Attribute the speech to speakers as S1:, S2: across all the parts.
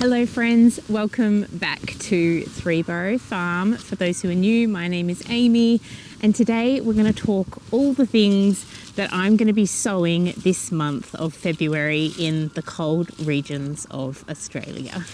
S1: Hello friends, welcome back to Three Borough Farm. For those who are new, my name is Amy and today we're going to talk all the things that I'm going to be sowing this month of February in the cold regions of Australia.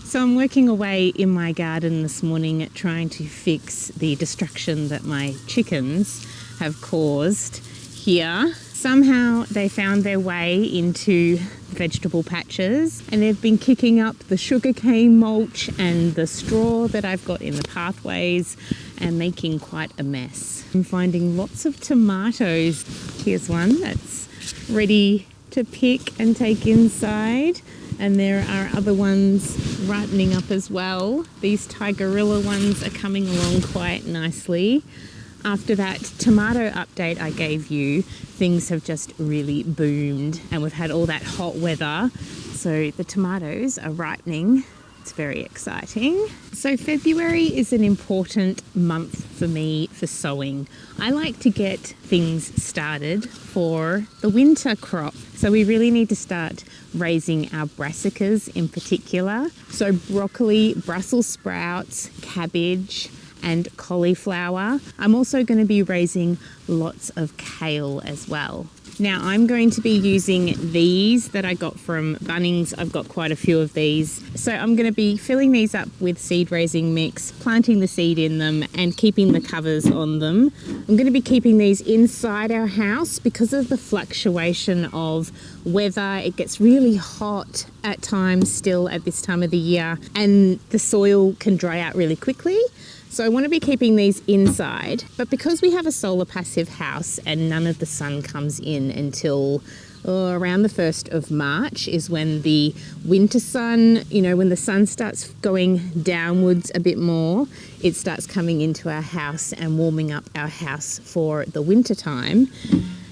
S1: So I'm working away in my garden this morning trying to fix the destruction that my chickens have caused here. Somehow they found their way into vegetable patches and they've been kicking up the sugarcane mulch and the straw that I've got in the pathways and making quite a mess. I'm finding lots of tomatoes. Here's one that's ready to pick and take inside. And there are other ones ripening up as well. These tigerilla ones are coming along quite nicely. After that tomato update I gave you, things have just really boomed and we've had all that hot weather. So the tomatoes are ripening. It's very exciting. So February is an important month for me for sowing. I like to get things started for the winter crop. So we really need to start raising our brassicas in particular. So broccoli, Brussels sprouts, cabbage, and cauliflower. I'm also going to be raising lots of kale as well. Now I'm going to be using these that I got from Bunnings. I've got quite a few of these. So I'm going to be filling these up with seed raising mix, planting the seed in them and keeping the covers on them. I'm going to be keeping these inside our house because of the fluctuation of weather. It gets really hot at times still at this time of the year and the soil can dry out really quickly. So I want to be keeping these inside, but because we have a solar passive house and none of the sun comes in until around the 1st of March is when the winter sun, when the sun starts going downwards a bit more, it starts coming into our house and warming up our house for the winter time.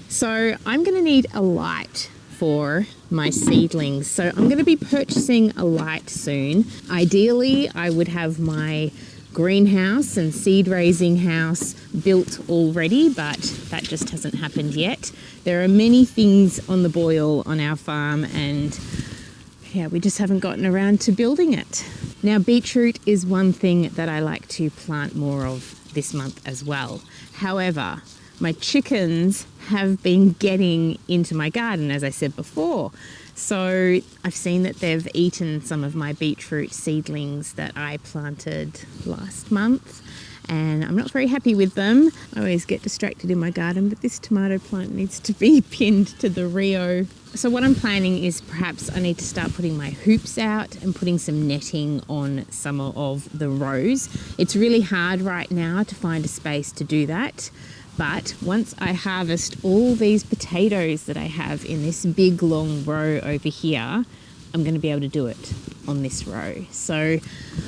S1: So I'm going to need a light for my seedlings. So I'm going to be purchasing a light soon. Ideally, I would have my greenhouse and seed raising house built already, but that just hasn't happened yet. There are many things on the boil on our farm and we just haven't gotten around to building it. Now beetroot is one thing that I like to plant more of this month as well. However, my chickens have been getting into my garden, as I said before. So I've seen that they've eaten some of my beetroot seedlings that I planted last month and I'm not very happy with them. I always get distracted in my garden, but this tomato plant needs to be pinned to the Rio. So what I'm planning is perhaps I need to start putting my hoops out and putting some netting on some of the rows. It's really hard right now to find a space to do that. But once I harvest all these potatoes that I have in this big long row over here, I'm going to be able to do it on this row. So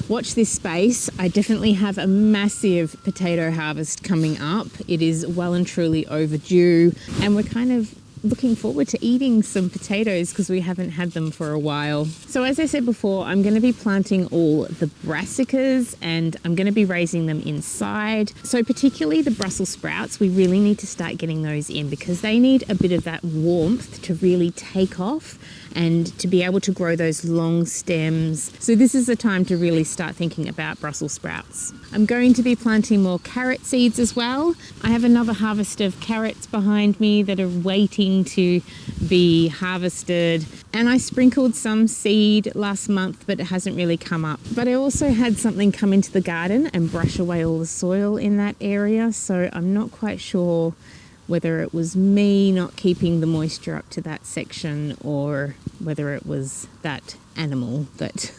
S1: watch this space. I definitely have a massive potato harvest coming up. It is well and truly overdue and we're kind of looking forward to eating some potatoes because we haven't had them for a while. So as I said before, I'm going to be planting all the brassicas and I'm going to be raising them inside. So particularly the Brussels sprouts, we really need to start getting those in because they need a bit of that warmth to really take off and to be able to grow those long stems. So this is the time to really start thinking about Brussels sprouts. I'm going to be planting more carrot seeds as well. I have another harvest of carrots behind me that are waiting to be harvested. And I sprinkled some seed last month, but it hasn't really come up. But I also had something come into the garden and brush away all the soil in that area. So I'm not quite sure whether it was me not keeping the moisture up to that section or whether it was that animal that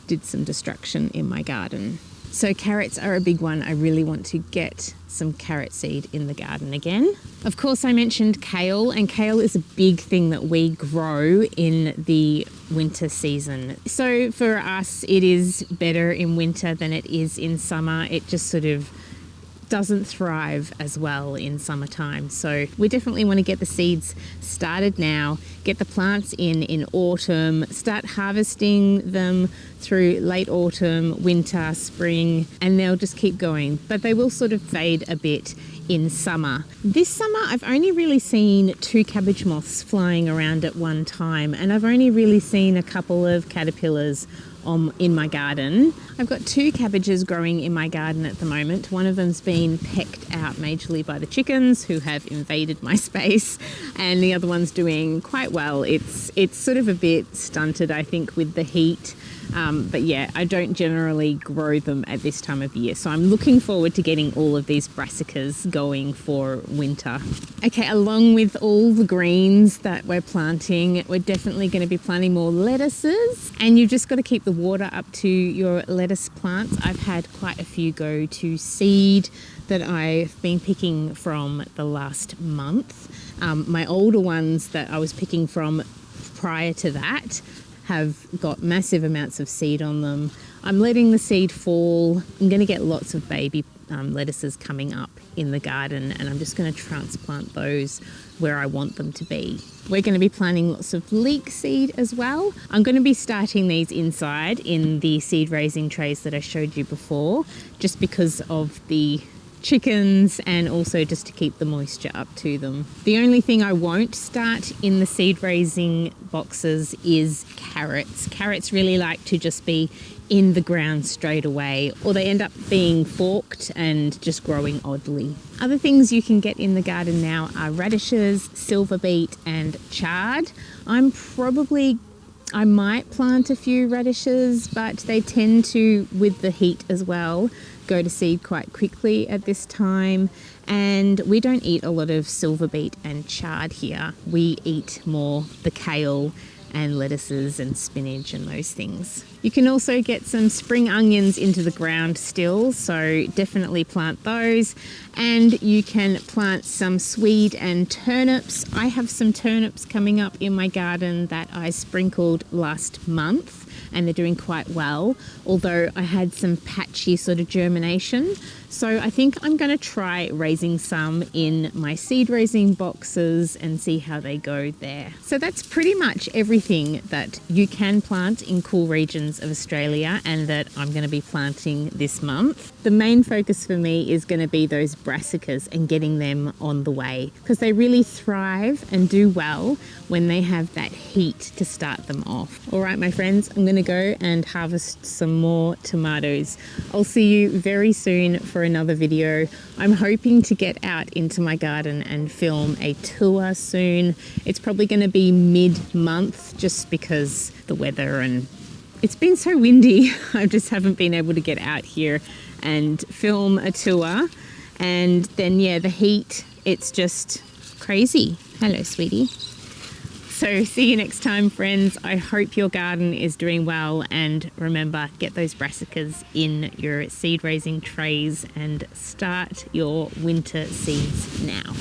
S1: did some destruction in my garden. So carrots are a big one. I really want to get some carrot seed in the garden again. Of course, I mentioned kale, and kale is a big thing that we grow in the winter season. So for us, it is better in winter than it is in summer. It just sort of doesn't thrive as well in summertime. So we definitely want to get the seeds started now, get the plants in autumn, start harvesting them through late autumn, winter, spring, and they'll just keep going. But they will sort of fade a bit in summer. This summer I've only really seen 2 cabbage moths flying around at one time, and I've only really seen a couple of caterpillars in my garden. I've got 2 cabbages growing in my garden at the moment. One of them's been pecked out majorly by the chickens who have invaded my space, and the other one's doing quite well. It's sort of a bit stunted, I think, with the heat. But yeah, I don't generally grow them at this time of year. So I'm looking forward to getting all of these brassicas going for winter. Okay, along with all the greens that we're planting, we're definitely going to be planting more lettuces. And you've just got to keep the water up to your lettuce plants. I've had quite a few go to seed that I've been picking from the last month. My older ones that I was picking from prior to that have got massive amounts of seed on them. I'm letting the seed fall. I'm going to get lots of baby lettuces coming up in the garden, and I'm just going to transplant those where I want them to be. We're going to be planting lots of leek seed as well. I'm going to be starting these inside in the seed raising trays that I showed you before, just because of the chickens and also just to keep the moisture up to them. The only thing I won't start in the seed raising boxes is carrots. Carrots really like to just be in the ground straight away, or they end up being forked and just growing oddly. Other things you can get in the garden now are radishes, silver beet and chard. I might plant a few radishes, but they tend to, with the heat as well, go to seed quite quickly at this time. And we don't eat a lot of silver beet and chard here. We eat more the kale and lettuces and spinach and those things. You can also get some spring onions into the ground still, so definitely plant those. And you can plant some swede and turnips. I have some turnips coming up in my garden that I sprinkled last month, and they're doing quite well, although I had some patchy sort of germination. So I think I'm going to try raising some in my seed raising boxes and see how they go there. So that's pretty much everything that you can plant in cool regions of Australia and that I'm going to be planting this month. The main focus for me is going to be those brassicas and getting them on the way, because they really thrive and do well when they have that heat to start them off. All right, my friends, I'm going to go and harvest some more tomatoes. I'll see you very soon for another video. I'm hoping to get out into my garden and film a tour soon. It's probably going to be mid-month just because the weather, and it's been so windy. I just haven't been able to get out here and film a tour. And then, yeah, the heat, it's just crazy. Hello, sweetie. So see you next time, friends. I hope your garden is doing well, and remember, get those brassicas in your seed raising trays and start your winter seeds now.